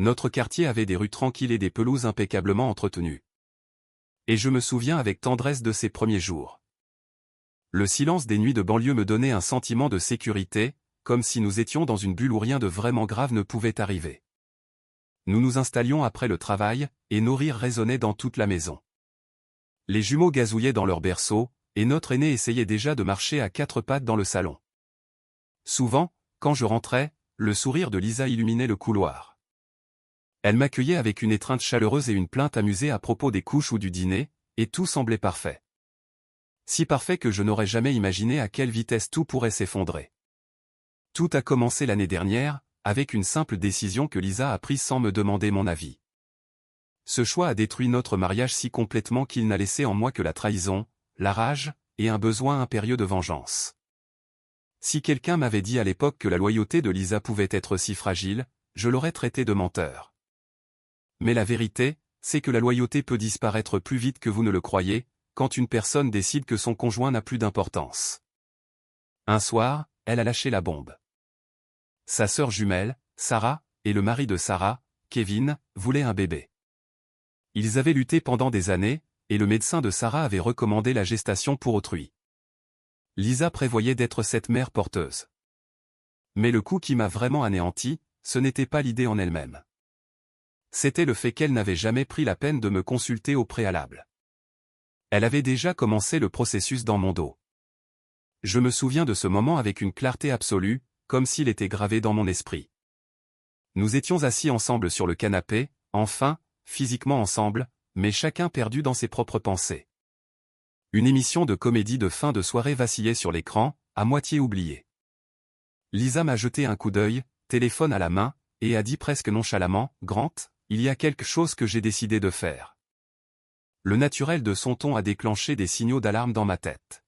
Notre quartier avait des rues tranquilles et des pelouses impeccablement entretenues. Et je me souviens avec tendresse de ces premiers jours. Le silence des nuits de banlieue me donnait un sentiment de sécurité, comme si nous étions dans une bulle où rien de vraiment grave ne pouvait arriver. Nous nous installions après le travail, et nos rires résonnaient dans toute la maison. Les jumeaux gazouillaient dans leur berceau, et notre aîné essayait déjà de marcher à quatre pattes dans le salon. Souvent, quand je rentrais, le sourire de Lisa illuminait le couloir. Elle m'accueillait avec une étreinte chaleureuse et une plainte amusée à propos des couches ou du dîner, et tout semblait parfait. Si parfait que je n'aurais jamais imaginé à quelle vitesse tout pourrait s'effondrer. Tout a commencé l'année dernière, avec une simple décision que Lisa a prise sans me demander mon avis. Ce choix a détruit notre mariage si complètement qu'il n'a laissé en moi que la trahison, la rage, et un besoin impérieux de vengeance. Si quelqu'un m'avait dit à l'époque que la loyauté de Lisa pouvait être si fragile, je l'aurais traité de menteur. Mais la vérité, c'est que la loyauté peut disparaître plus vite que vous ne le croyez, quand une personne décide que son conjoint n'a plus d'importance. Un soir, elle a lâché la bombe. Sa sœur jumelle, Sarah, et le mari de Sarah, Kevin, voulaient un bébé. Ils avaient lutté pendant des années, et le médecin de Sarah avait recommandé la gestation pour autrui. Lisa prévoyait d'être cette mère porteuse. Mais le coup qui m'a vraiment anéanti, ce n'était pas l'idée en elle-même. C'était le fait qu'elle n'avait jamais pris la peine de me consulter au préalable. Elle avait déjà commencé le processus dans mon dos. Je me souviens de ce moment avec une clarté absolue, comme s'il était gravé dans mon esprit. Nous étions assis ensemble sur le canapé, enfin, physiquement ensemble, mais chacun perdu dans ses propres pensées. Une émission de comédie de fin de soirée vacillait sur l'écran, à moitié oubliée. Lisa m'a jeté un coup d'œil, téléphone à la main, et a dit presque nonchalamment, « Grant, il y a quelque chose que j'ai décidé de faire. » Le naturel de son ton a déclenché des signaux d'alarme dans ma tête.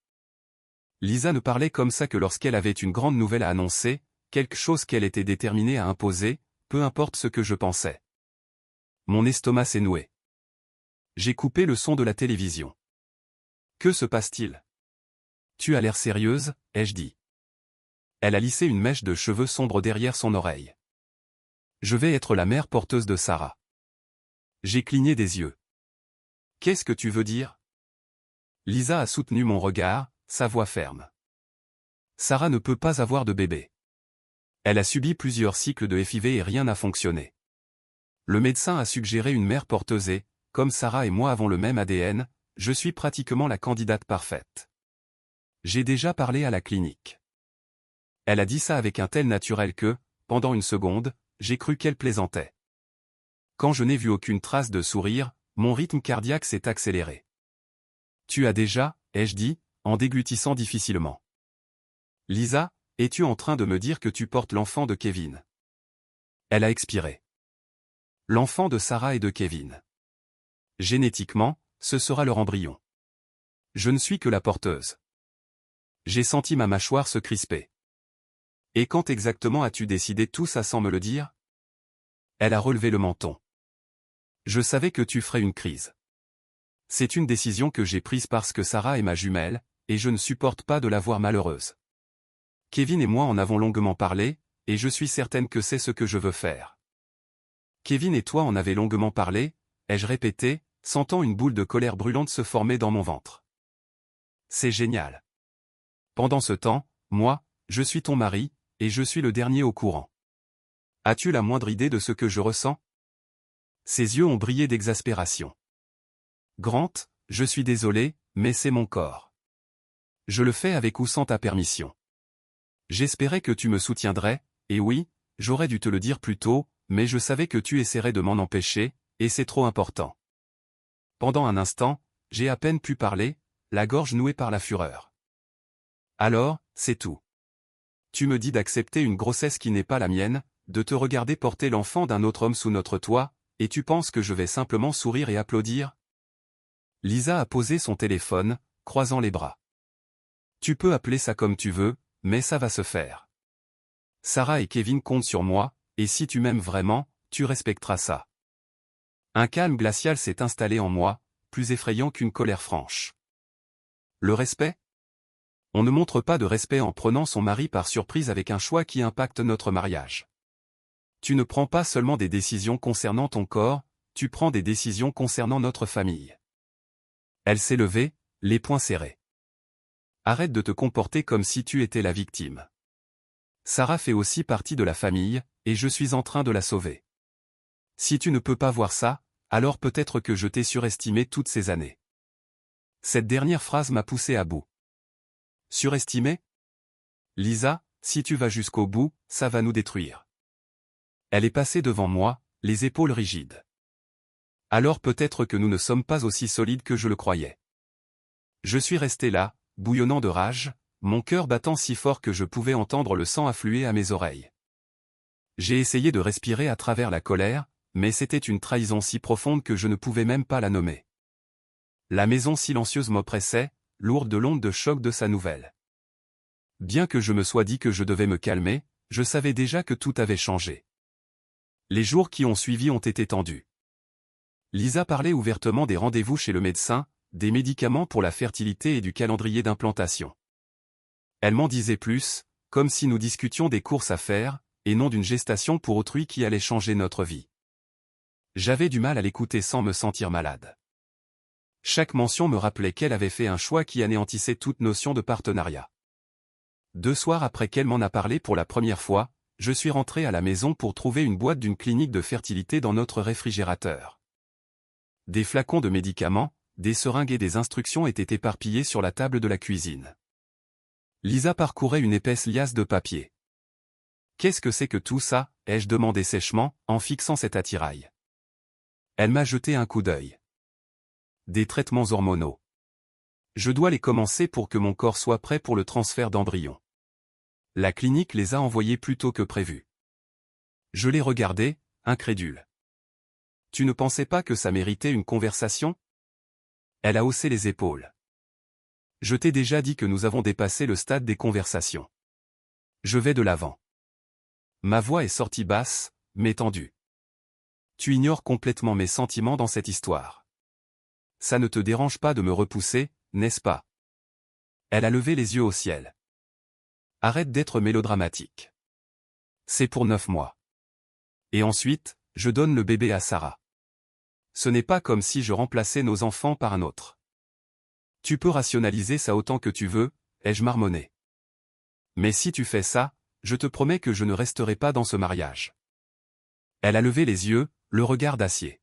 Lisa ne parlait comme ça que lorsqu'elle avait une grande nouvelle à annoncer, quelque chose qu'elle était déterminée à imposer, peu importe ce que je pensais. Mon estomac s'est noué. J'ai coupé le son de la télévision. Que se passe-t-il? Tu as l'air sérieuse, ai-je dit. Elle a lissé une mèche de cheveux sombres derrière son oreille. Je vais être la mère porteuse de Sarah. J'ai cligné des yeux. Qu'est-ce que tu veux dire? Lisa a soutenu mon regard, sa voix ferme. Sarah ne peut pas avoir de bébé. Elle a subi plusieurs cycles de FIV et rien n'a fonctionné. Le médecin a suggéré une mère porteuse et, comme Sarah et moi avons le même ADN, je suis pratiquement la candidate parfaite. J'ai déjà parlé à la clinique. Elle a dit ça avec un tel naturel que, pendant une seconde, j'ai cru qu'elle plaisantait. Quand je n'ai vu aucune trace de sourire, mon rythme cardiaque s'est accéléré. Tu as déjà, ai-je dit, en déglutissant difficilement. Lisa, es-tu en train de me dire que tu portes l'enfant de Kevin? Elle a expiré. L'enfant de Sarah et de Kevin. Génétiquement, ce sera leur embryon. Je ne suis que la porteuse. J'ai senti ma mâchoire se crisper. Et quand exactement as-tu décidé tout ça sans me le dire? Elle a relevé le menton. Je savais que tu ferais une crise. C'est une décision que j'ai prise parce que Sarah est ma jumelle, et je ne supporte pas de la voir malheureuse. Kevin et moi en avons longuement parlé, et je suis certaine que c'est ce que je veux faire. Kevin et toi en avez longuement parlé, ai-je répété, sentant une boule de colère brûlante se former dans mon ventre. C'est génial. Pendant ce temps, moi, je suis ton mari, et je suis le dernier au courant. As-tu la moindre idée de ce que je ressens? Ses yeux ont brillé d'exaspération. Grant, je suis désolé, mais c'est mon corps. Je le fais avec ou sans ta permission. J'espérais que tu me soutiendrais, et oui, j'aurais dû te le dire plus tôt, mais je savais que tu essaierais de m'en empêcher, et c'est trop important. Pendant un instant, j'ai à peine pu parler, la gorge nouée par la fureur. Alors, c'est tout. Tu me dis d'accepter une grossesse qui n'est pas la mienne, de te regarder porter l'enfant d'un autre homme sous notre toit, et tu penses que je vais simplement sourire et applaudir? Lisa a posé son téléphone, croisant les bras. Tu peux appeler ça comme tu veux, mais ça va se faire. Sarah et Kevin comptent sur moi, et si tu m'aimes vraiment, tu respecteras ça. Un calme glacial s'est installé en moi, plus effrayant qu'une colère franche. Le respect? On ne montre pas de respect en prenant son mari par surprise avec un choix qui impacte notre mariage. Tu ne prends pas seulement des décisions concernant ton corps, tu prends des décisions concernant notre famille. Elle s'est levée, les poings serrés. Arrête de te comporter comme si tu étais la victime. Sarah fait aussi partie de la famille, et je suis en train de la sauver. Si tu ne peux pas voir ça, alors peut-être que je t'ai surestimé toutes ces années. Cette dernière phrase m'a poussé à bout. Surestimé? Lisa, si tu vas jusqu'au bout, ça va nous détruire. Elle est passée devant moi, les épaules rigides. Alors peut-être que nous ne sommes pas aussi solides que je le croyais. Je suis resté là, bouillonnant de rage, mon cœur battant si fort que je pouvais entendre le sang affluer à mes oreilles. J'ai essayé de respirer à travers la colère, mais c'était une trahison si profonde que je ne pouvais même pas la nommer. La maison silencieuse m'oppressait, lourde de l'onde de choc de sa nouvelle. Bien que je me sois dit que je devais me calmer, je savais déjà que tout avait changé. Les jours qui ont suivi ont été tendus. Lisa parlait ouvertement des rendez-vous chez le médecin, des médicaments pour la fertilité et du calendrier d'implantation. Elle m'en disait plus, comme si nous discutions des courses à faire, et non d'une gestation pour autrui qui allait changer notre vie. J'avais du mal à l'écouter sans me sentir malade. Chaque mention me rappelait qu'elle avait fait un choix qui anéantissait toute notion de partenariat. 2 soirs après qu'elle m'en a parlé pour la première fois, je suis rentré à la maison pour trouver une boîte d'une clinique de fertilité dans notre réfrigérateur. Des flacons de médicaments, des seringues et des instructions étaient éparpillés sur la table de la cuisine. Lisa parcourait une épaisse liasse de papier. « Qu'est-ce que c'est que tout ça ?» ai-je demandé sèchement, en fixant cet attirail. Elle m'a jeté un coup d'œil. Des traitements hormonaux. Je dois les commencer pour que mon corps soit prêt pour le transfert d'embryons. La clinique les a envoyés plus tôt que prévu. Je l'ai regardé, incrédule. Tu ne pensais pas que ça méritait une conversation? Elle a haussé les épaules. Je t'ai déjà dit que nous avons dépassé le stade des conversations. Je vais de l'avant. Ma voix est sortie basse, mais tendue. Tu ignores complètement mes sentiments dans cette histoire. Ça ne te dérange pas de me repousser, n'est-ce pas? Elle a levé les yeux au ciel. Arrête d'être mélodramatique. C'est pour 9 mois. Et ensuite, je donne le bébé à Sarah. Ce n'est pas comme si je remplaçais nos enfants par un autre. Tu peux rationaliser ça autant que tu veux, ai-je marmonné. Mais si tu fais ça, je te promets que je ne resterai pas dans ce mariage. Elle a levé les yeux, le regard d'acier.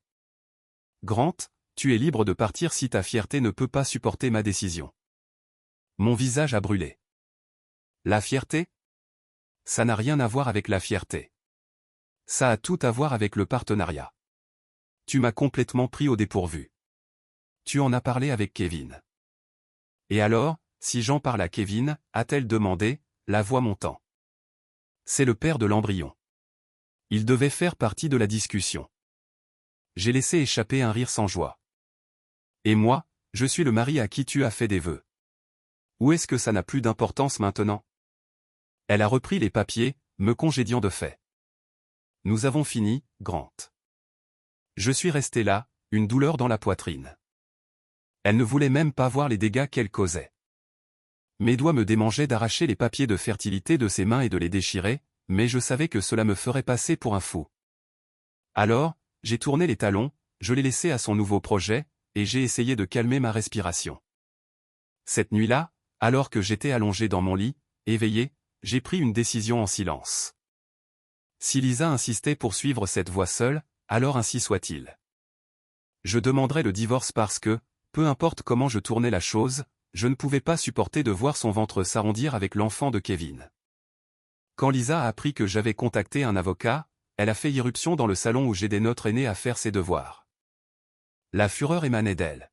Grant, tu es libre de partir si ta fierté ne peut pas supporter ma décision. Mon visage a brûlé. La fierté? Ça n'a rien à voir avec la fierté. Ça a tout à voir avec le partenariat. Tu m'as complètement pris au dépourvu. Tu en as parlé avec Kevin. Et alors, si j'en parle à Kevin, a-t-elle demandé, la voix montant. C'est le père de l'embryon. Il devait faire partie de la discussion. J'ai laissé échapper un rire sans joie. Et moi, je suis le mari à qui tu as fait des vœux. Où est-ce que ça n'a plus d'importance maintenant? Elle a repris les papiers, me congédiant de fait. Nous avons fini, Grant. Je suis resté là, une douleur dans la poitrine. Elle ne voulait même pas voir les dégâts qu'elle causait. Mes doigts me démangeaient d'arracher les papiers de fertilité de ses mains et de les déchirer, mais je savais que cela me ferait passer pour un fou. Alors, j'ai tourné les talons, je l'ai laissé à son nouveau projet, et j'ai essayé de calmer ma respiration. Cette nuit-là, alors que j'étais allongé dans mon lit, éveillé, j'ai pris une décision en silence. Si Lisa insistait pour suivre cette voie seule, alors ainsi soit-il. Je demanderais le divorce parce que, peu importe comment je tournais la chose, je ne pouvais pas supporter de voir son ventre s'arrondir avec l'enfant de Kevin. Quand Lisa a appris que j'avais contacté un avocat, elle a fait irruption dans le salon où j'aidais notre aîné à faire ses devoirs. La fureur émanait d'elle.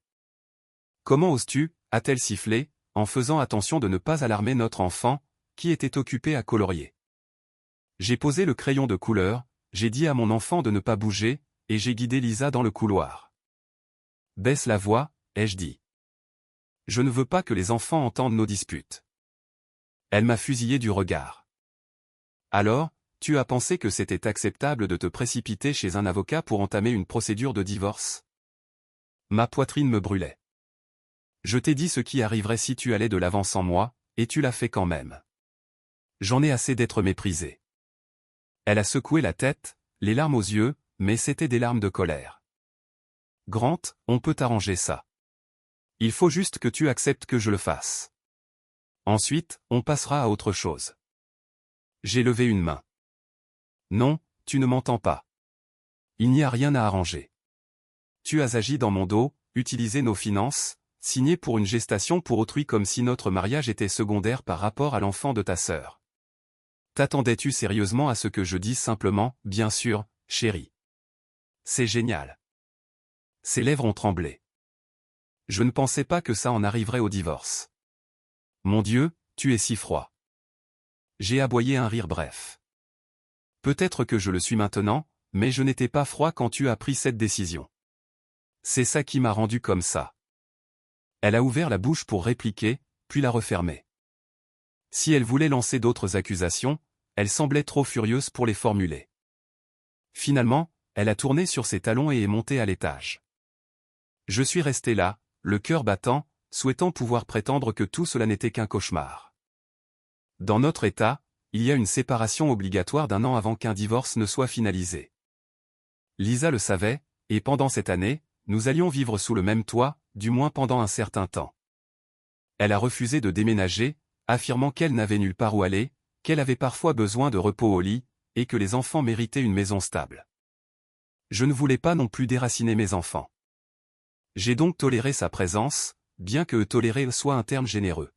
« Comment oses-tu » a-t-elle sifflé, en faisant attention de ne pas alarmer notre enfant, qui était occupé à colorier. J'ai posé le crayon de couleur, j'ai dit à mon enfant de ne pas bouger, et j'ai guidé Lisa dans le couloir. « Baisse la voix » ai-je dit. « Je ne veux pas que les enfants entendent nos disputes. » Elle m'a fusillé du regard. « Alors, tu as pensé que c'était acceptable de te précipiter chez un avocat pour entamer une procédure de divorce? » Ma poitrine me brûlait. Je t'ai dit ce qui arriverait si tu allais de l'avant sans moi, et tu l'as fait quand même. J'en ai assez d'être méprisé. Elle a secoué la tête, les larmes aux yeux, mais c'était des larmes de colère. Grant, on peut arranger ça. Il faut juste que tu acceptes que je le fasse. Ensuite, on passera à autre chose. J'ai levé une main. Non, tu ne m'entends pas. Il n'y a rien à arranger. Tu as agi dans mon dos, utilisé nos finances, signé pour une gestation pour autrui comme si notre mariage était secondaire par rapport à l'enfant de ta sœur. T'attendais-tu sérieusement à ce que je dise simplement, bien sûr, chérie? C'est génial. Ses lèvres ont tremblé. Je ne pensais pas que ça en arriverait au divorce. Mon Dieu, tu es si froid. J'ai aboyé un rire bref. Peut-être que je le suis maintenant, mais je n'étais pas froid quand tu as pris cette décision. C'est ça qui m'a rendu comme ça. Elle a ouvert la bouche pour répliquer, puis l'a refermée. Si elle voulait lancer d'autres accusations, elle semblait trop furieuse pour les formuler. Finalement, elle a tourné sur ses talons et est montée à l'étage. Je suis resté là, le cœur battant, souhaitant pouvoir prétendre que tout cela n'était qu'un cauchemar. Dans notre État, il y a une séparation obligatoire d'1 an avant qu'un divorce ne soit finalisé. Lisa le savait, et pendant cette année, nous allions vivre sous le même toit, du moins pendant un certain temps. Elle a refusé de déménager, affirmant qu'elle n'avait nulle part où aller, qu'elle avait parfois besoin de repos au lit, et que les enfants méritaient une maison stable. Je ne voulais pas non plus déraciner mes enfants. J'ai donc toléré sa présence, bien que tolérer soit un terme généreux.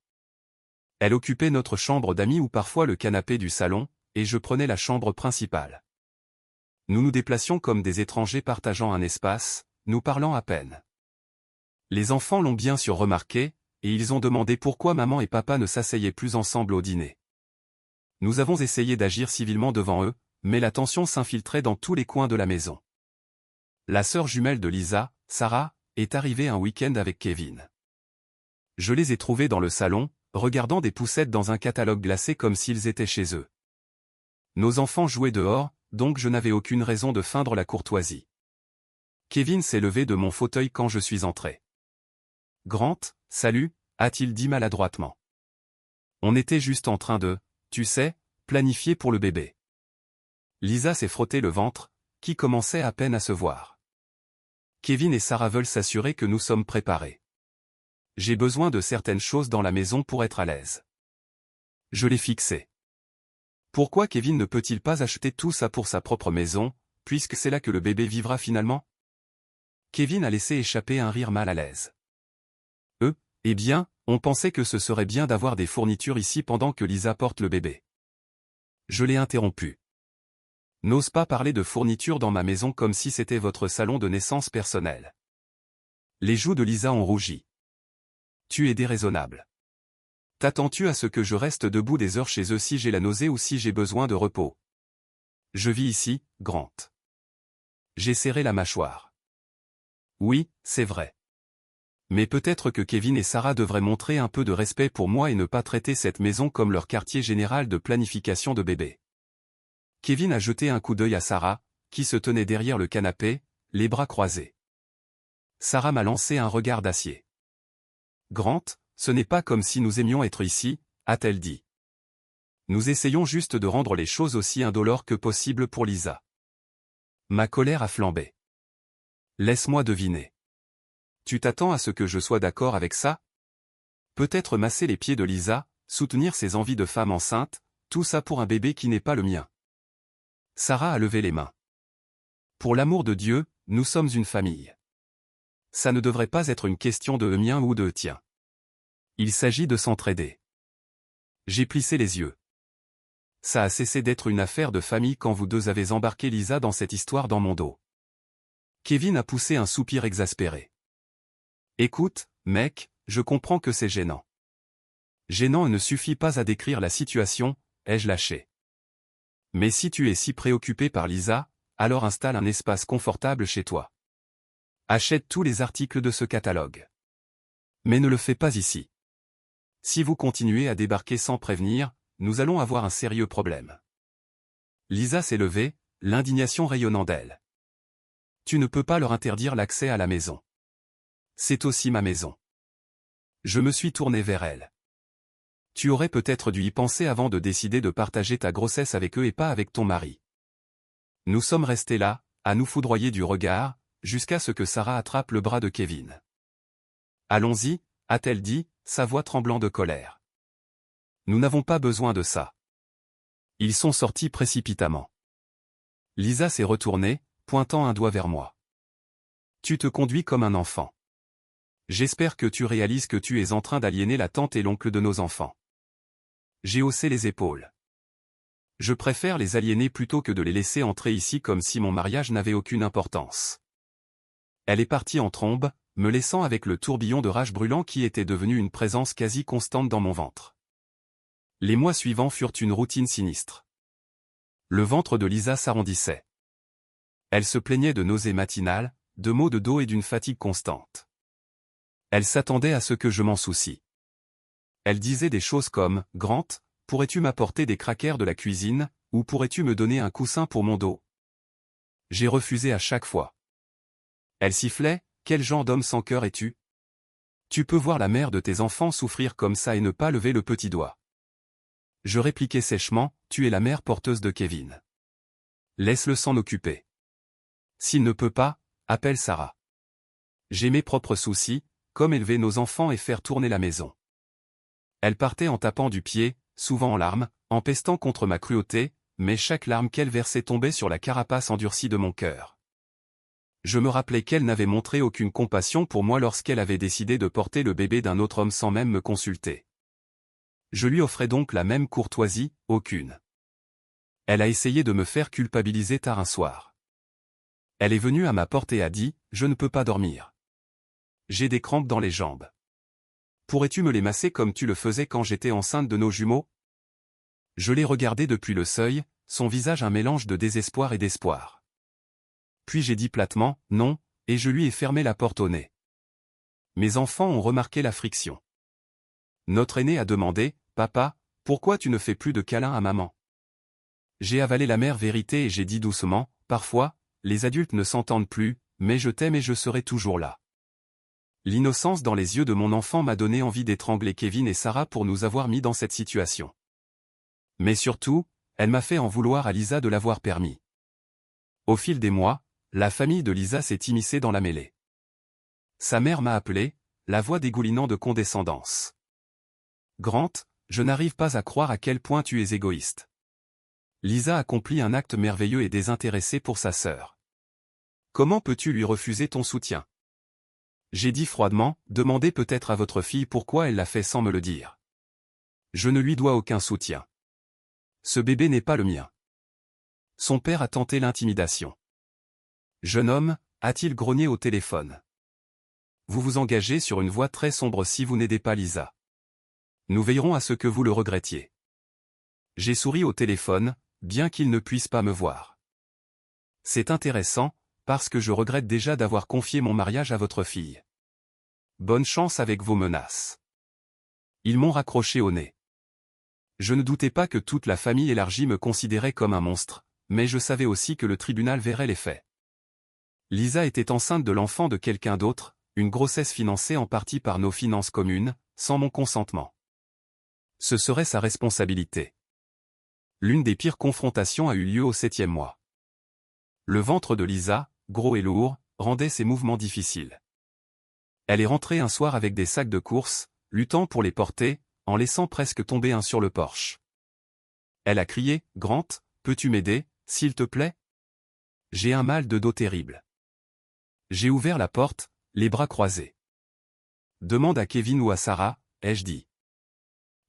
Elle occupait notre chambre d'amis ou parfois le canapé du salon, et je prenais la chambre principale. Nous nous déplacions comme des étrangers partageant un espace, nous parlant à peine. Les enfants l'ont bien sûr remarqué, et ils ont demandé pourquoi maman et papa ne s'asseyaient plus ensemble au dîner. Nous avons essayé d'agir civilement devant eux, mais la tension s'infiltrait dans tous les coins de la maison. La sœur jumelle de Lisa, Sarah, est arrivée un week-end avec Kevin. Je les ai trouvés dans le salon, regardant des poussettes dans un catalogue glacé comme s'ils étaient chez eux. Nos enfants jouaient dehors, donc je n'avais aucune raison de feindre la courtoisie. Kevin s'est levé de mon fauteuil quand je suis entré. « Grant, salut », a-t-il dit maladroitement. On était juste en train de, tu sais, planifier pour le bébé. Lisa s'est frotté le ventre, qui commençait à peine à se voir. Kevin et Sarah veulent s'assurer que nous sommes préparés. J'ai besoin de certaines choses dans la maison pour être à l'aise. Je l'ai fixé. Pourquoi Kevin ne peut-il pas acheter tout ça pour sa propre maison, puisque c'est là que le bébé vivra finalement? Kevin a laissé échapper un rire mal à l'aise. Eh bien, on pensait que ce serait bien d'avoir des fournitures ici pendant que Lisa porte le bébé. Je l'ai interrompu. N'ose pas parler de fournitures dans ma maison comme si c'était votre salon de naissance personnel. Les joues de Lisa ont rougi. Tu es déraisonnable. T'attends-tu à ce que je reste debout des heures chez eux si j'ai la nausée ou si j'ai besoin de repos? Je vis ici, Grant. J'ai serré la mâchoire. Oui, c'est vrai. Mais peut-être que Kevin et Sarah devraient montrer un peu de respect pour moi et ne pas traiter cette maison comme leur quartier général de planification de bébé. Kevin a jeté un coup d'œil à Sarah, qui se tenait derrière le canapé, les bras croisés. Sarah m'a lancé un regard d'acier. Grant, ce n'est pas comme si nous aimions être ici, a-t-elle dit. Nous essayons juste de rendre les choses aussi indolores que possible pour Lisa. Ma colère a flambé. Laisse-moi deviner. Tu t'attends à ce que je sois d'accord avec ça? Peut-être masser les pieds de Lisa, soutenir ses envies de femme enceinte, tout ça pour un bébé qui n'est pas le mien. Sarah a levé les mains. Pour l'amour de Dieu, nous sommes une famille. Ça ne devrait pas être une question de mien ou de tien. Il s'agit de s'entraider. J'ai plissé les yeux. Ça a cessé d'être une affaire de famille quand vous deux avez embarqué Lisa dans cette histoire dans mon dos. Kevin a poussé un soupir exaspéré. Écoute, mec, je comprends que c'est gênant. Gênant ne suffit pas à décrire la situation, ai-je lâché. Mais si tu es si préoccupé par Lisa, alors installe un espace confortable chez toi. Achète tous les articles de ce catalogue. Mais ne le fais pas ici. Si vous continuez à débarquer sans prévenir, nous allons avoir un sérieux problème. Lisa s'est levée, l'indignation rayonnant d'elle. Tu ne peux pas leur interdire l'accès à la maison. C'est aussi ma maison. Je me suis tourné vers elle. Tu aurais peut-être dû y penser avant de décider de partager ta grossesse avec eux et pas avec ton mari. Nous sommes restés là, à nous foudroyer du regard, jusqu'à ce que Sarah attrape le bras de Kevin. Allons-y, a-t-elle dit, sa voix tremblant de colère. Nous n'avons pas besoin de ça. Ils sont sortis précipitamment. Lisa s'est retournée, pointant un doigt vers moi. Tu te conduis comme un enfant. J'espère que tu réalises que tu es en train d'aliéner la tante et l'oncle de nos enfants. J'ai haussé les épaules. Je préfère les aliéner plutôt que de les laisser entrer ici comme si mon mariage n'avait aucune importance. Elle est partie en trombe, me laissant avec le tourbillon de rage brûlant qui était devenu une présence quasi constante dans mon ventre. Les mois suivants furent une routine sinistre. Le ventre de Lisa s'arrondissait. Elle se plaignait de nausées matinales, de maux de dos et d'une fatigue constante. Elle s'attendait à ce que je m'en soucie. Elle disait des choses comme « Grant, pourrais-tu m'apporter des crackers de la cuisine, ou pourrais-tu me donner un coussin pour mon dos ?» J'ai refusé à chaque fois. Elle sifflait « Quel genre d'homme sans cœur es-tu ? Tu peux voir la mère de tes enfants souffrir comme ça et ne pas lever le petit doigt. » Je répliquais sèchement « Tu es la mère porteuse de Kevin. Laisse-le s'en occuper. S'il ne peut pas, appelle Sarah. J'ai mes propres soucis, comme élever nos enfants et faire tourner la maison. » Elle partait en tapant du pied, souvent en larmes, en pestant contre ma cruauté, mais chaque larme qu'elle versait tombait sur la carapace endurcie de mon cœur. Je me rappelais qu'elle n'avait montré aucune compassion pour moi lorsqu'elle avait décidé de porter le bébé d'un autre homme sans même me consulter. Je lui offrais donc la même courtoisie, aucune. Elle a essayé de me faire culpabiliser tard un soir. Elle est venue à ma porte et a dit « Je ne peux pas dormir. J'ai des crampes dans les jambes. Pourrais-tu me les masser comme tu le faisais quand j'étais enceinte de nos jumeaux ?» Je l'ai regardée depuis le seuil, son visage un mélange de désespoir et d'espoir. Puis j'ai dit platement « Non », et je lui ai fermé la porte au nez. Mes enfants ont remarqué la friction. Notre aîné a demandé « Papa, pourquoi tu ne fais plus de câlins à maman ?» J'ai avalé l'amère vérité et j'ai dit doucement « Parfois, les adultes ne s'entendent plus, mais je t'aime et je serai toujours là. » L'innocence dans les yeux de mon enfant m'a donné envie d'étrangler Kevin et Sarah pour nous avoir mis dans cette situation. Mais surtout, elle m'a fait en vouloir à Lisa de l'avoir permis. Au fil des mois, la famille de Lisa s'est immiscée dans la mêlée. Sa mère m'a appelé, la voix dégoulinant de condescendance. « Grant, je n'arrive pas à croire à quel point tu es égoïste. Lisa accomplit un acte merveilleux et désintéressé pour sa sœur. Comment peux-tu lui refuser ton soutien ? » J'ai dit froidement, demandez peut-être à votre fille pourquoi elle l'a fait sans me le dire. Je ne lui dois aucun soutien. Ce bébé n'est pas le mien. Son père a tenté l'intimidation. Jeune homme, a-t-il grogné au téléphone. Vous vous engagez sur une voie très sombre si vous n'aidez pas Lisa. Nous veillerons à ce que vous le regrettiez. J'ai souri au téléphone, bien qu'il ne puisse pas me voir. C'est intéressant, parce que je regrette déjà d'avoir confié mon mariage à votre fille. Bonne chance avec vos menaces. Ils m'ont raccroché au nez. Je ne doutais pas que toute la famille élargie me considérait comme un monstre, mais je savais aussi que le tribunal verrait les faits. Lisa était enceinte de l'enfant de quelqu'un d'autre, une grossesse financée en partie par nos finances communes, sans mon consentement. Ce serait sa responsabilité. L'une des pires confrontations a eu lieu au 7e mois. Le ventre de Lisa, gros et lourd, rendait ses mouvements difficiles. Elle est rentrée un soir avec des sacs de course, luttant pour les porter, en laissant presque tomber un sur le porche. Elle a crié « Grant, peux-tu m'aider, s'il te plaît ? J'ai un mal de dos terrible. » J'ai ouvert la porte, les bras croisés. « Demande à Kevin ou à Sarah, ai-je dit.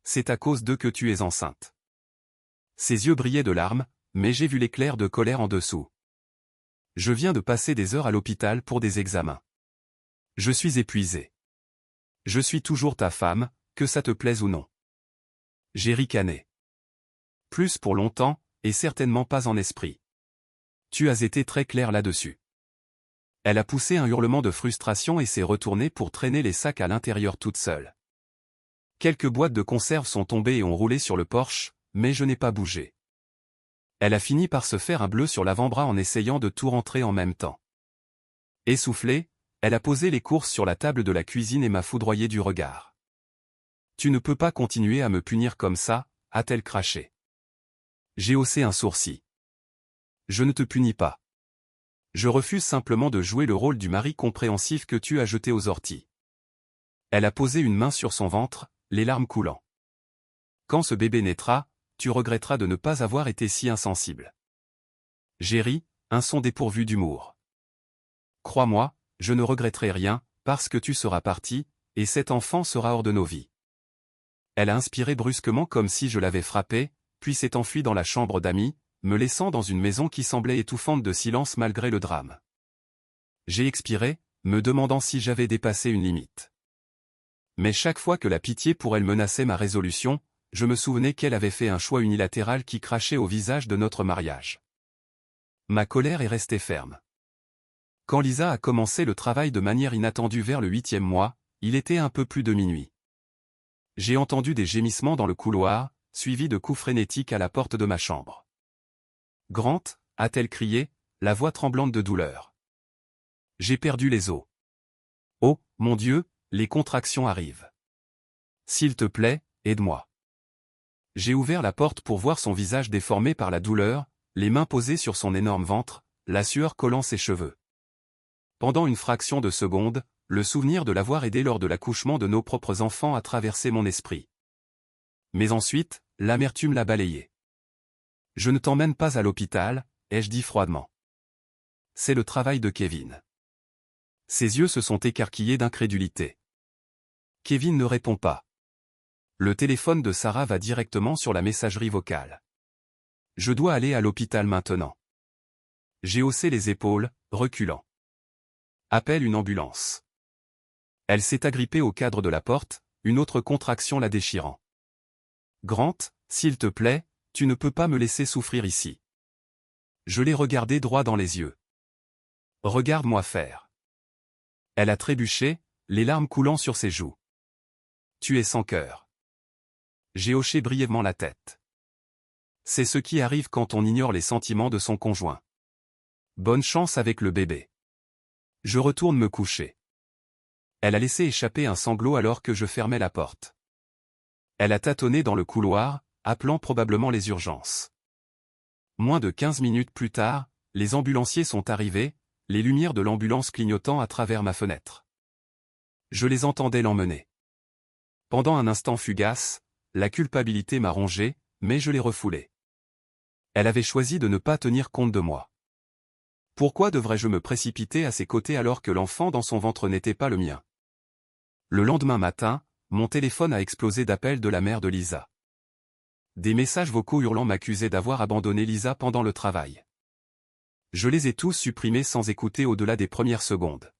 C'est à cause d'eux que tu es enceinte. » Ses yeux brillaient de larmes, mais j'ai vu l'éclair de colère en dessous. Je viens de passer des heures à l'hôpital pour des examens. Je suis épuisé. Je suis toujours ta femme, que ça te plaise ou non. J'ai ricané. Plus pour longtemps, et certainement pas en esprit. Tu as été très clair là-dessus. Elle a poussé un hurlement de frustration et s'est retournée pour traîner les sacs à l'intérieur toute seule. Quelques boîtes de conserve sont tombées et ont roulé sur le porche, mais je n'ai pas bougé. Elle a fini par se faire un bleu sur l'avant-bras en essayant de tout rentrer en même temps. Essoufflée, elle a posé les courses sur la table de la cuisine et m'a foudroyé du regard. « Tu ne peux pas continuer à me punir comme ça », a-t-elle craché. J'ai haussé un sourcil. Je ne te punis pas. Je refuse simplement de jouer le rôle du mari compréhensif que tu as jeté aux orties. Elle a posé une main sur son ventre, les larmes coulant. Quand ce bébé naîtra, tu regretteras de ne pas avoir été si insensible. J'ai ri, un son dépourvu d'humour. Crois-moi, je ne regretterai rien, parce que tu seras parti, et cet enfant sera hors de nos vies. Elle a inspiré brusquement comme si je l'avais frappé, puis s'est enfuie dans la chambre d'amis, me laissant dans une maison qui semblait étouffante de silence malgré le drame. J'ai expiré, me demandant si j'avais dépassé une limite. Mais chaque fois que la pitié pour elle menaçait ma résolution, je me souvenais qu'elle avait fait un choix unilatéral qui crachait au visage de notre mariage. Ma colère est restée ferme. Quand Lisa a commencé le travail de manière inattendue vers le 8e mois, il était un peu plus de minuit. J'ai entendu des gémissements dans le couloir, suivis de coups frénétiques à la porte de ma chambre. « Grant » a-t-elle crié, la voix tremblante de douleur. J'ai perdu les os. Oh, mon Dieu, les contractions arrivent. S'il te plaît, aide-moi. J'ai ouvert la porte pour voir son visage déformé par la douleur, les mains posées sur son énorme ventre, la sueur collant ses cheveux. Pendant une fraction de seconde, le souvenir de l'avoir aidé lors de l'accouchement de nos propres enfants a traversé mon esprit. Mais ensuite, l'amertume l'a balayé. « Je ne t'emmène pas à l'hôpital », ai-je dit froidement. C'est le travail de Kevin. Ses yeux se sont écarquillés d'incrédulité. Kevin ne répond pas. Le téléphone de Sarah va directement sur la messagerie vocale. Je dois aller à l'hôpital maintenant. J'ai haussé les épaules, reculant. Appelle une ambulance. Elle s'est agrippée au cadre de la porte, une autre contraction la déchirant. Grant, s'il te plaît, tu ne peux pas me laisser souffrir ici. Je l'ai regardée droit dans les yeux. Regarde-moi faire. Elle a trébuché, les larmes coulant sur ses joues. Tu es sans cœur. J'ai hoché brièvement la tête. C'est ce qui arrive quand on ignore les sentiments de son conjoint. Bonne chance avec le bébé. Je retourne me coucher. Elle a laissé échapper un sanglot alors que je fermais la porte. Elle a tâtonné dans le couloir, appelant probablement les urgences. Moins de 15 minutes plus tard, les ambulanciers sont arrivés, les lumières de l'ambulance clignotant à travers ma fenêtre. Je les entendais l'emmener. Pendant un instant fugace, la culpabilité m'a rongé, mais je l'ai refoulée. Elle avait choisi de ne pas tenir compte de moi. Pourquoi devrais-je me précipiter à ses côtés alors que l'enfant dans son ventre n'était pas le mien? Le lendemain matin, mon téléphone a explosé d'appels de la mère de Lisa. Des messages vocaux hurlant m'accusaient d'avoir abandonné Lisa pendant le travail. Je les ai tous supprimés sans écouter au-delà des premières secondes.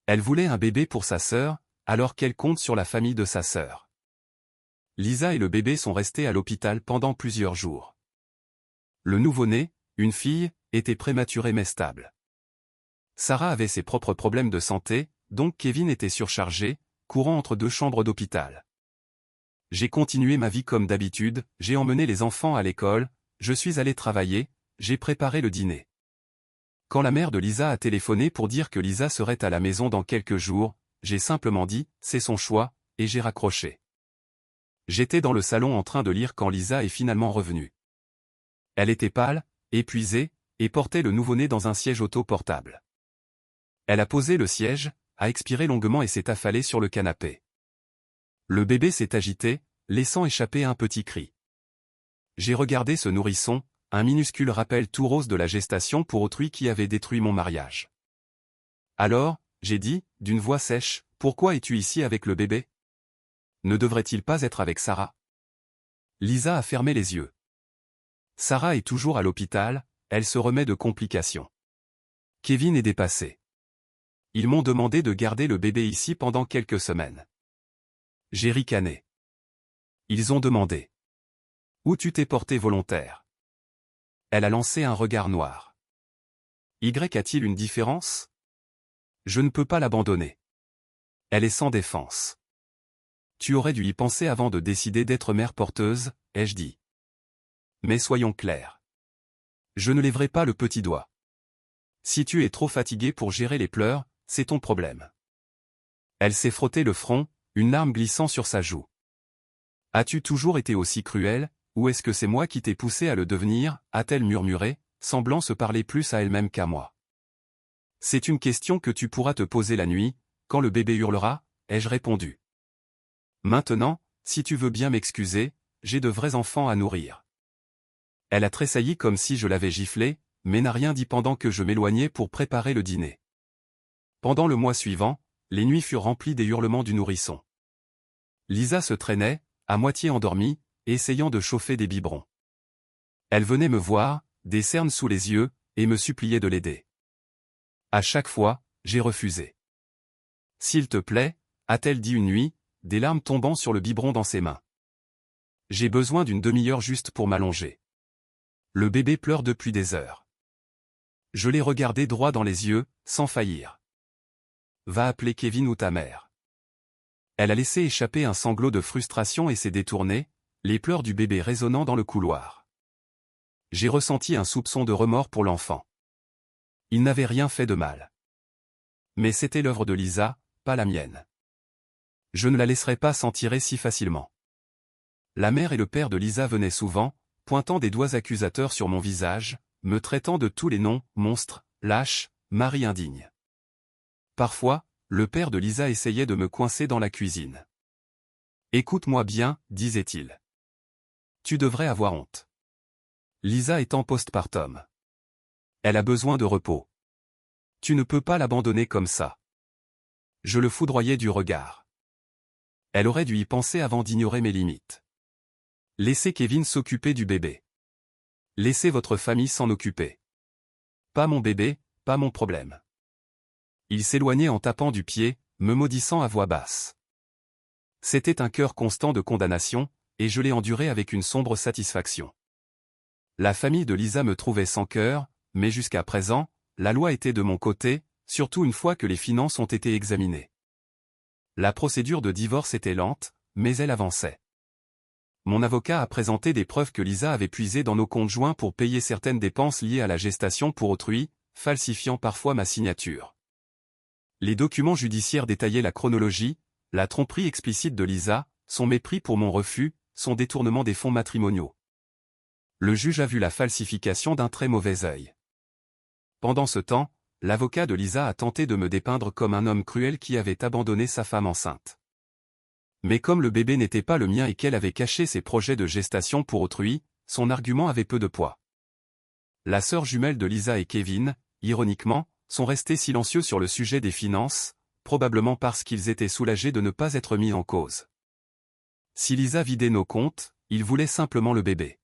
Elle voulait un bébé pour sa sœur, alors qu'elle compte sur la famille de sa sœur. Lisa et le bébé sont restés à l'hôpital pendant plusieurs jours. Le nouveau-né, une fille, était prématuré mais stable. Sarah avait ses propres problèmes de santé, donc Kevin était surchargé, courant entre deux chambres d'hôpital. J'ai continué ma vie comme d'habitude, j'ai emmené les enfants à l'école, je suis allé travailler, j'ai préparé le dîner. Quand la mère de Lisa a téléphoné pour dire que Lisa serait à la maison dans quelques jours, j'ai simplement dit « c'est son choix » et j'ai raccroché. J'étais dans le salon en train de lire quand Lisa est finalement revenue. Elle était pâle, épuisée, et portait le nouveau-né dans un siège auto portable. Elle a posé le siège, a expiré longuement et s'est affalée sur le canapé. Le bébé s'est agité, laissant échapper un petit cri. J'ai regardé ce nourrisson, un minuscule rappel tout rose de la gestation pour autrui qui avait détruit mon mariage. Alors, j'ai dit, d'une voix sèche, « Pourquoi es-tu ici avec le bébé? Ne devrait-il pas être avec Sarah ?» Lisa a fermé les yeux. Sarah est toujours à l'hôpital, elle se remet de complications. Kevin est dépassé. Ils m'ont demandé de garder le bébé ici pendant quelques semaines. J'ai ricané. Ils ont demandé. Où tu t'es porté volontaire? Elle a lancé un regard noir. Y a-t-il une différence? Je ne peux pas l'abandonner. Elle est sans défense. Tu aurais dû y penser avant de décider d'être mère porteuse, ai-je dit. Mais soyons clairs. Je ne lèverai pas le petit doigt. Si tu es trop fatigué pour gérer les pleurs, c'est ton problème. Elle s'est frotté le front, une larme glissant sur sa joue. As-tu toujours été aussi cruelle, ou est-ce que c'est moi qui t'ai poussé à le devenir, a-t-elle murmuré, semblant se parler plus à elle-même qu'à moi. C'est une question que tu pourras te poser la nuit, quand le bébé hurlera, ai-je répondu. Maintenant, si tu veux bien m'excuser, j'ai de vrais enfants à nourrir. Elle a tressailli comme si je l'avais giflée, mais n'a rien dit pendant que je m'éloignais pour préparer le dîner. Pendant le mois suivant, les nuits furent remplies des hurlements du nourrisson. Lisa se traînait, à moitié endormie, essayant de chauffer des biberons. Elle venait me voir, des cernes sous les yeux, et me suppliait de l'aider. À chaque fois, j'ai refusé. S'il te plaît, a-t-elle dit une nuit, des larmes tombant sur le biberon dans ses mains. J'ai besoin d'une demi-heure juste pour m'allonger. Le bébé pleure depuis des heures. Je l'ai regardé droit dans les yeux, sans faillir. Va appeler Kevin ou ta mère. Elle a laissé échapper un sanglot de frustration et s'est détournée, les pleurs du bébé résonnant dans le couloir. J'ai ressenti un soupçon de remords pour l'enfant. Il n'avait rien fait de mal. Mais c'était l'œuvre de Lisa, pas la mienne. Je ne la laisserai pas s'en tirer si facilement. La mère et le père de Lisa venaient souvent, pointant des doigts accusateurs sur mon visage, me traitant de tous les noms, monstre, lâche, mari indigne. Parfois, le père de Lisa essayait de me coincer dans la cuisine. Écoute-moi bien, disait-il. Tu devrais avoir honte. Lisa est en postpartum. Elle a besoin de repos. Tu ne peux pas l'abandonner comme ça. Je le foudroyais du regard. Elle aurait dû y penser avant d'ignorer mes limites. Laissez Kevin s'occuper du bébé. Laissez votre famille s'en occuper. Pas mon bébé, pas mon problème. Il s'éloignait en tapant du pied, me maudissant à voix basse. C'était un cœur constant de condamnation, et je l'ai enduré avec une sombre satisfaction. La famille de Lisa me trouvait sans cœur, mais jusqu'à présent, la loi était de mon côté, surtout une fois que les finances ont été examinées. La procédure de divorce était lente, mais elle avançait. Mon avocat a présenté des preuves que Lisa avait puisées dans nos comptes joints pour payer certaines dépenses liées à la gestation pour autrui, falsifiant parfois ma signature. Les documents judiciaires détaillaient la chronologie, la tromperie explicite de Lisa, son mépris pour mon refus, son détournement des fonds matrimoniaux. Le juge a vu la falsification d'un très mauvais œil. Pendant ce temps, l'avocat de Lisa a tenté de me dépeindre comme un homme cruel qui avait abandonné sa femme enceinte. Mais comme le bébé n'était pas le mien et qu'elle avait caché ses projets de gestation pour autrui, son argument avait peu de poids. La sœur jumelle de Lisa et Kevin, ironiquement, sont restés silencieux sur le sujet des finances, probablement parce qu'ils étaient soulagés de ne pas être mis en cause. Si Lisa vidait nos comptes, ils voulaient simplement le bébé.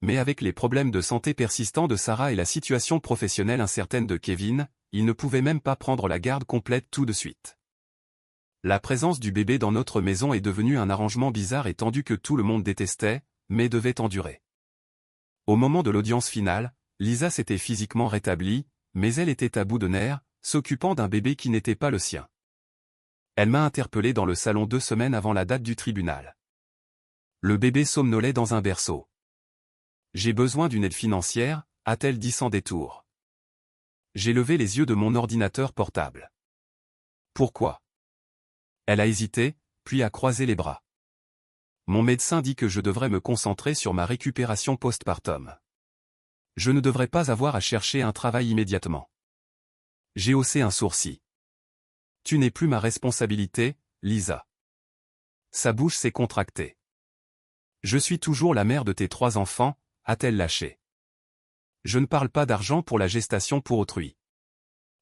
Mais avec les problèmes de santé persistants de Sarah et la situation professionnelle incertaine de Kevin, ils ne pouvaient même pas prendre la garde complète tout de suite. La présence du bébé dans notre maison est devenue un arrangement bizarre et tendu que tout le monde détestait, mais devait endurer. Au moment de l'audience finale, Lisa s'était physiquement rétablie, mais elle était à bout de nerfs, s'occupant d'un bébé qui n'était pas le sien. Elle m'a interpellé dans le salon 2 semaines avant la date du tribunal. Le bébé somnolait dans un berceau. J'ai besoin d'une aide financière, a-t-elle dit sans détour. J'ai levé les yeux de mon ordinateur portable. Pourquoi? Elle a hésité, puis a croisé les bras. Mon médecin dit que je devrais me concentrer sur ma récupération postpartum. Je ne devrais pas avoir à chercher un travail immédiatement. J'ai haussé un sourcil. Tu n'es plus ma responsabilité, Lisa. Sa bouche s'est contractée. Je suis toujours la mère de tes 3 enfants, a-t-elle lâché. Je ne parle pas d'argent pour la gestation pour autrui.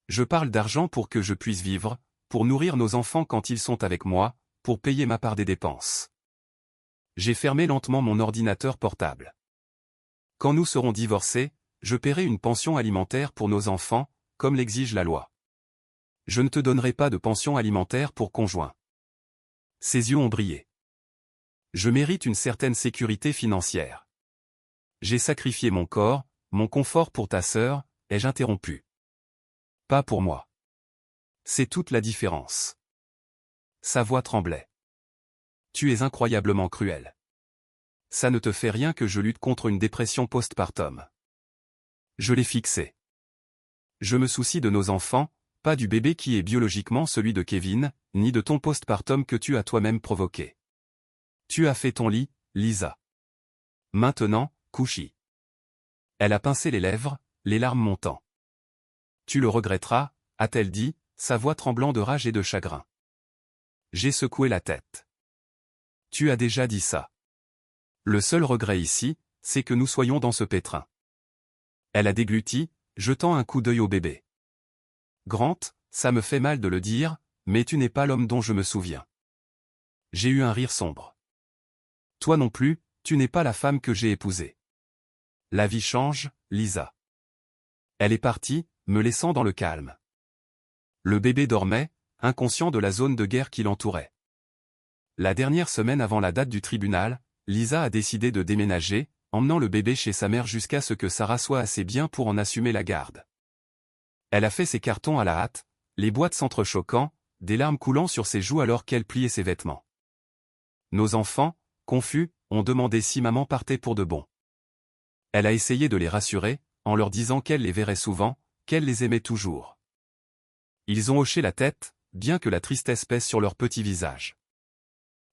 Je parle d'argent pour que je puisse vivre, pour nourrir nos enfants quand ils sont avec moi, pour payer ma part des dépenses. J'ai fermé lentement mon ordinateur portable. Quand nous serons divorcés, je paierai une pension alimentaire pour nos enfants, comme l'exige la loi. Je ne te donnerai pas de pension alimentaire pour conjoint. Ses yeux ont brillé. Je mérite une certaine sécurité financière. J'ai sacrifié mon corps, mon confort pour ta sœur, ai-je interrompu. Pas pour moi. C'est toute la différence. Sa voix tremblait. Tu es incroyablement cruel. Ça ne te fait rien que je lutte contre une dépression postpartum. Je l'ai fixé. Je me soucie de nos enfants, pas du bébé qui est biologiquement celui de Kevin, ni de ton postpartum que tu as toi-même provoqué. Tu as fait ton lit, Lisa. Maintenant, couche-y. Elle a pincé les lèvres, les larmes montant. Tu le regretteras, a-t-elle dit, sa voix tremblant de rage et de chagrin. J'ai secoué la tête. Tu as déjà dit ça. Le seul regret ici, c'est que nous soyons dans ce pétrin. Elle a dégluti, jetant un coup d'œil au bébé. Grant, ça me fait mal de le dire, mais tu n'es pas l'homme dont je me souviens. J'ai eu un rire sombre. Toi non plus, tu n'es pas la femme que j'ai épousée. La vie change, Lisa. Elle est partie, me laissant dans le calme. Le bébé dormait, inconscient de la zone de guerre qui l'entourait. La dernière semaine avant la date du tribunal, Lisa a décidé de déménager, emmenant le bébé chez sa mère jusqu'à ce que Sarah soit assez bien pour en assumer la garde. Elle a fait ses cartons à la hâte, les boîtes s'entrechoquant, des larmes coulant sur ses joues alors qu'elle pliait ses vêtements. Nos enfants, confus, ont demandé si maman partait pour de bon. Elle a essayé de les rassurer, en leur disant qu'elle les verrait souvent, qu'elle les aimait toujours. Ils ont hoché la tête, bien que la tristesse pèse sur leur petit visage.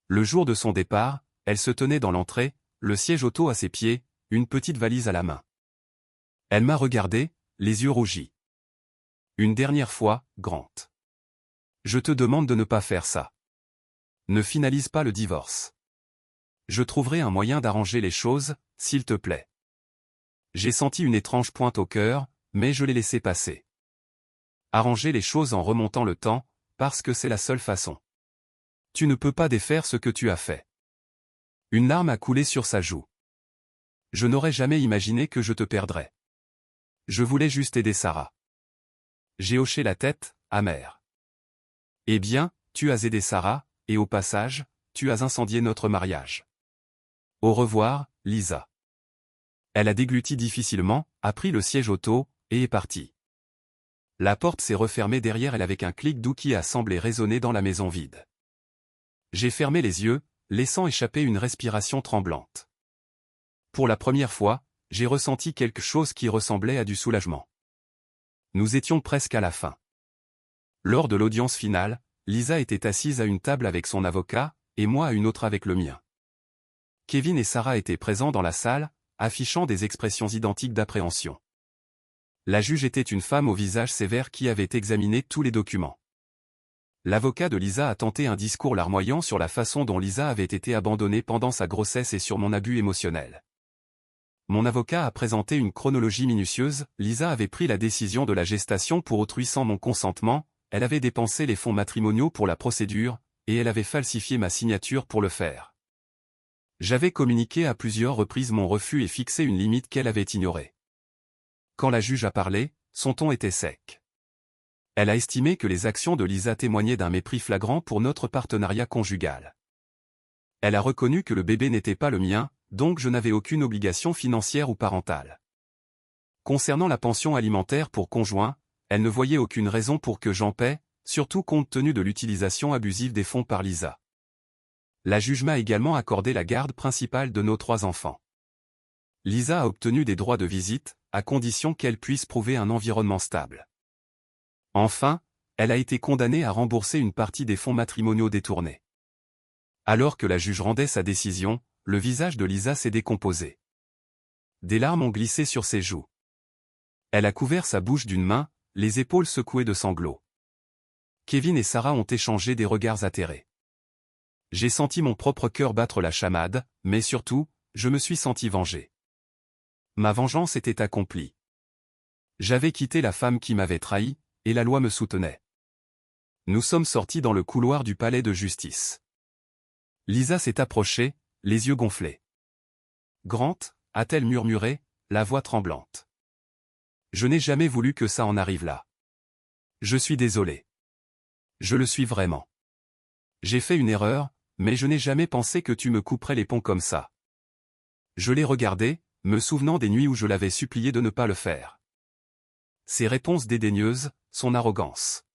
Le jour de son départ, elle se tenait dans l'entrée, le siège auto à ses pieds, une petite valise à la main. Elle m'a regardé, les yeux rougis. Une dernière fois, Grant. Je te demande de ne pas faire ça. Ne finalise pas le divorce. Je trouverai un moyen d'arranger les choses, s'il te plaît. J'ai senti une étrange pointe au cœur, mais je l'ai laissé passer. Arranger les choses en remontant le temps, parce que c'est la seule façon. Tu ne peux pas défaire ce que tu as fait. Une larme a coulé sur sa joue. Je n'aurais jamais imaginé que je te perdrais. Je voulais juste aider Sarah. J'ai hoché la tête, amère. Eh bien, tu as aidé Sarah, et au passage, tu as incendié notre mariage. Au revoir, Lisa. Elle a dégluti difficilement, a pris le siège auto, et est partie. La porte s'est refermée derrière elle avec un clic doux qui a semblé résonner dans la maison vide. J'ai fermé les yeux, laissant échapper une respiration tremblante. Pour la première fois, j'ai ressenti quelque chose qui ressemblait à du soulagement. Nous étions presque à la fin. Lors de l'audience finale, Lisa était assise à une table avec son avocat, et moi à une autre avec le mien. Kevin et Sarah étaient présents dans la salle, affichant des expressions identiques d'appréhension. La juge était une femme au visage sévère qui avait examiné tous les documents. L'avocat de Lisa a tenté un discours larmoyant sur la façon dont Lisa avait été abandonnée pendant sa grossesse et sur mon abus émotionnel. Mon avocat a présenté une chronologie minutieuse. Lisa avait pris la décision de la gestation pour autrui sans mon consentement, elle avait dépensé les fonds matrimoniaux pour la procédure, et elle avait falsifié ma signature pour le faire. J'avais communiqué à plusieurs reprises mon refus et fixé une limite qu'elle avait ignorée. Quand la juge a parlé, son ton était sec. Elle a estimé que les actions de Lisa témoignaient d'un mépris flagrant pour notre partenariat conjugal. Elle a reconnu que le bébé n'était pas le mien, donc je n'avais aucune obligation financière ou parentale. Concernant la pension alimentaire pour conjoint, elle ne voyait aucune raison pour que j'en paie, surtout compte tenu de l'utilisation abusive des fonds par Lisa. La juge m'a également accordé la garde principale de nos 3 enfants. Lisa a obtenu des droits de visite, à condition qu'elle puisse prouver un environnement stable. Enfin, elle a été condamnée à rembourser une partie des fonds matrimoniaux détournés. Alors que la juge rendait sa décision, le visage de Lisa s'est décomposé. Des larmes ont glissé sur ses joues. Elle a couvert sa bouche d'une main, les épaules secouées de sanglots. Kevin et Sarah ont échangé des regards atterrés. J'ai senti mon propre cœur battre la chamade, mais surtout, je me suis senti vengé. Ma vengeance était accomplie. J'avais quitté la femme qui m'avait trahi, et la loi me soutenait. Nous sommes sortis dans le couloir du palais de justice. Lisa s'est approchée, les yeux gonflés. Grant, a-t-elle murmuré, la voix tremblante. Je n'ai jamais voulu que ça en arrive là. Je suis désolé. Je le suis vraiment. J'ai fait une erreur, mais je n'ai jamais pensé que tu me couperais les ponts comme ça. Je l'ai regardé, me souvenant des nuits où je l'avais supplié de ne pas le faire. Ses réponses dédaigneuses, son arrogance.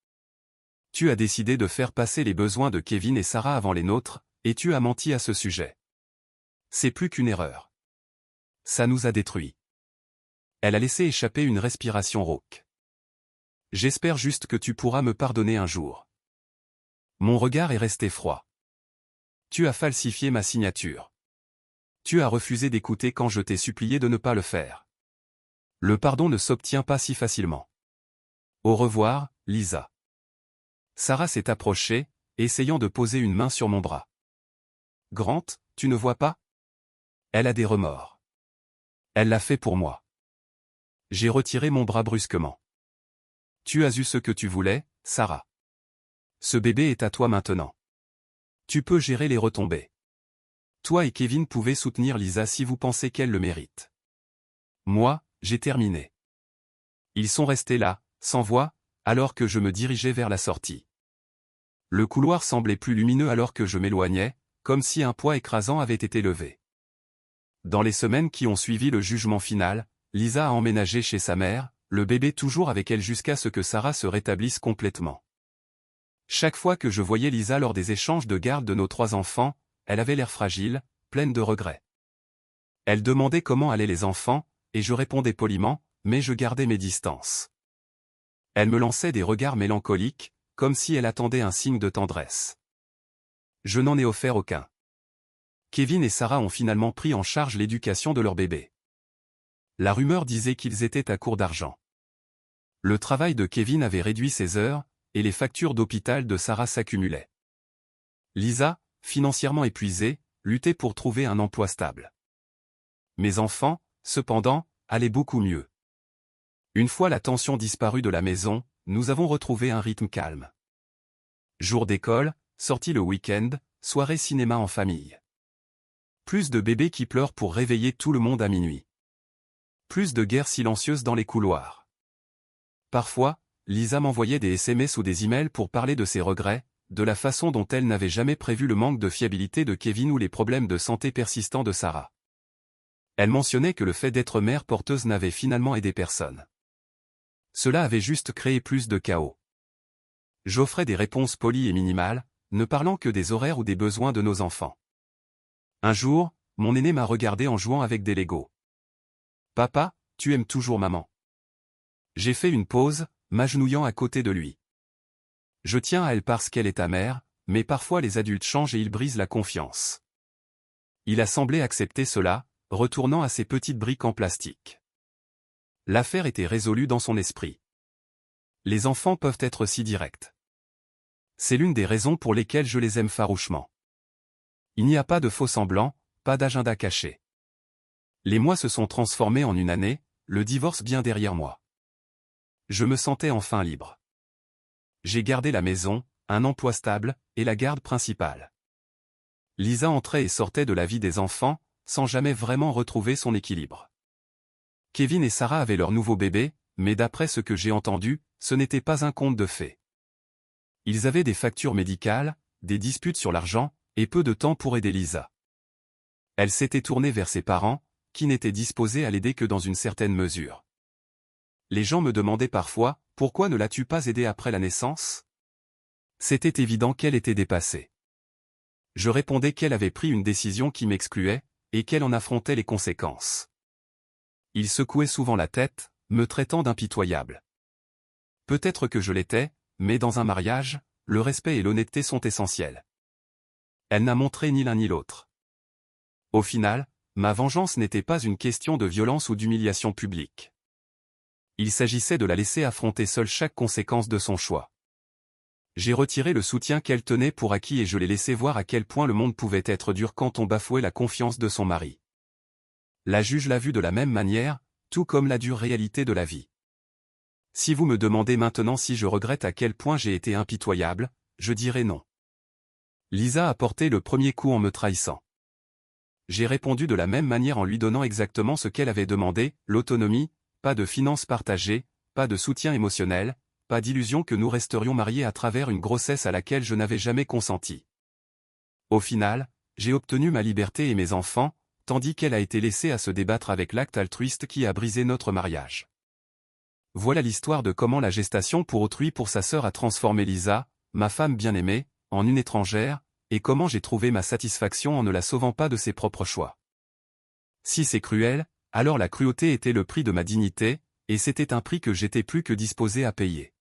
Tu as décidé de faire passer les besoins de Kevin et Sarah avant les nôtres, et tu as menti à ce sujet. C'est plus qu'une erreur. Ça nous a détruits. Elle a laissé échapper une respiration rauque. J'espère juste que tu pourras me pardonner un jour. Mon regard est resté froid. Tu as falsifié ma signature. Tu as refusé d'écouter quand je t'ai supplié de ne pas le faire. Le pardon ne s'obtient pas si facilement. Au revoir, Lisa. Sarah s'est approchée, essayant de poser une main sur mon bras. Grant, tu ne vois pas? Elle a des remords. Elle l'a fait pour moi. J'ai retiré mon bras brusquement. Tu as eu ce que tu voulais, Sarah. Ce bébé est à toi maintenant. Tu peux gérer les retombées. Toi et Kevin pouvez soutenir Lisa si vous pensez qu'elle le mérite. Moi, j'ai terminé. Ils sont restés là, sans voix, alors que je me dirigeais vers la sortie. Le couloir semblait plus lumineux alors que je m'éloignais, comme si un poids écrasant avait été levé. Dans les semaines qui ont suivi le jugement final, Lisa a emménagé chez sa mère, le bébé toujours avec elle jusqu'à ce que Sarah se rétablisse complètement. Chaque fois que je voyais Lisa lors des échanges de garde de nos 3 enfants, elle avait l'air fragile, pleine de regrets. Elle demandait comment allaient les enfants, et je répondais poliment, mais je gardais mes distances. Elle me lançait des regards mélancoliques, comme si elle attendait un signe de tendresse. Je n'en ai offert aucun. Kevin et Sarah ont finalement pris en charge l'éducation de leur bébé. La rumeur disait qu'ils étaient à court d'argent. Le travail de Kevin avait réduit ses heures, et les factures d'hôpital de Sarah s'accumulaient. Lisa, financièrement épuisée, luttait pour trouver un emploi stable. Mes enfants, cependant, allaient beaucoup mieux. Une fois la tension disparue de la maison, nous avons retrouvé un rythme calme. Jour d'école, sortie le week-end, soirée cinéma en famille. Plus de bébés qui pleurent pour réveiller tout le monde à minuit. Plus de guerres silencieuses dans les couloirs. Parfois, Lisa m'envoyait des SMS ou des emails pour parler de ses regrets, de la façon dont elle n'avait jamais prévu le manque de fiabilité de Kevin ou les problèmes de santé persistants de Sarah. Elle mentionnait que le fait d'être mère porteuse n'avait finalement aidé personne. Cela avait juste créé plus de chaos. J'offrais des réponses polies et minimales, ne parlant que des horaires ou des besoins de nos enfants. Un jour, mon aîné m'a regardé en jouant avec des Legos. « Papa, tu aimes toujours maman. » J'ai fait une pause, m'agenouillant à côté de lui. Je tiens à elle parce qu'elle est ta mère, mais parfois les adultes changent et ils brisent la confiance. Il a semblé accepter cela, retournant à ses petites briques en plastique. L'affaire était résolue dans son esprit. Les enfants peuvent être si directs. C'est l'une des raisons pour lesquelles je les aime farouchement. Il n'y a pas de faux semblants, pas d'agenda caché. Les mois se sont transformés en une année, le divorce bien derrière moi. Je me sentais enfin libre. J'ai gardé la maison, un emploi stable, et la garde principale. Lisa entrait et sortait de la vie des enfants, sans jamais vraiment retrouver son équilibre. Kevin et Sarah avaient leur nouveau bébé, mais d'après ce que j'ai entendu, ce n'était pas un conte de fées. Ils avaient des factures médicales, des disputes sur l'argent, et peu de temps pour aider Lisa. Elle s'était tournée vers ses parents, qui n'étaient disposés à l'aider que dans une certaine mesure. Les gens me demandaient parfois, pourquoi ne l'as-tu pas aidée après la naissance? C'était évident qu'elle était dépassée. Je répondais qu'elle avait pris une décision qui m'excluait, et qu'elle en affrontait les conséquences. Il secouait souvent la tête, me traitant d'impitoyable. Peut-être que je l'étais, mais dans un mariage, le respect et l'honnêteté sont essentiels. Elle n'a montré ni l'un ni l'autre. Au final, ma vengeance n'était pas une question de violence ou d'humiliation publique. Il s'agissait de la laisser affronter seule chaque conséquence de son choix. J'ai retiré le soutien qu'elle tenait pour acquis et je l'ai laissé voir à quel point le monde pouvait être dur quand on bafouait la confiance de son mari. La juge l'a vu de la même manière, tout comme la dure réalité de la vie. Si vous me demandez maintenant si je regrette à quel point j'ai été impitoyable, je dirais non. Lisa a porté le premier coup en me trahissant. J'ai répondu de la même manière en lui donnant exactement ce qu'elle avait demandé, l'autonomie, pas de finances partagées, pas de soutien émotionnel, pas d'illusion que nous resterions mariés à travers une grossesse à laquelle je n'avais jamais consenti. Au final, j'ai obtenu ma liberté et mes enfants, tandis qu'elle a été laissée à se débattre avec l'acte altruiste qui a brisé notre mariage. Voilà l'histoire de comment la gestation pour autrui pour sa sœur a transformé Lisa, ma femme bien-aimée, en une étrangère, et comment j'ai trouvé ma satisfaction en ne la sauvant pas de ses propres choix. Si c'est cruel, alors la cruauté était le prix de ma dignité, et c'était un prix que j'étais plus que disposé à payer.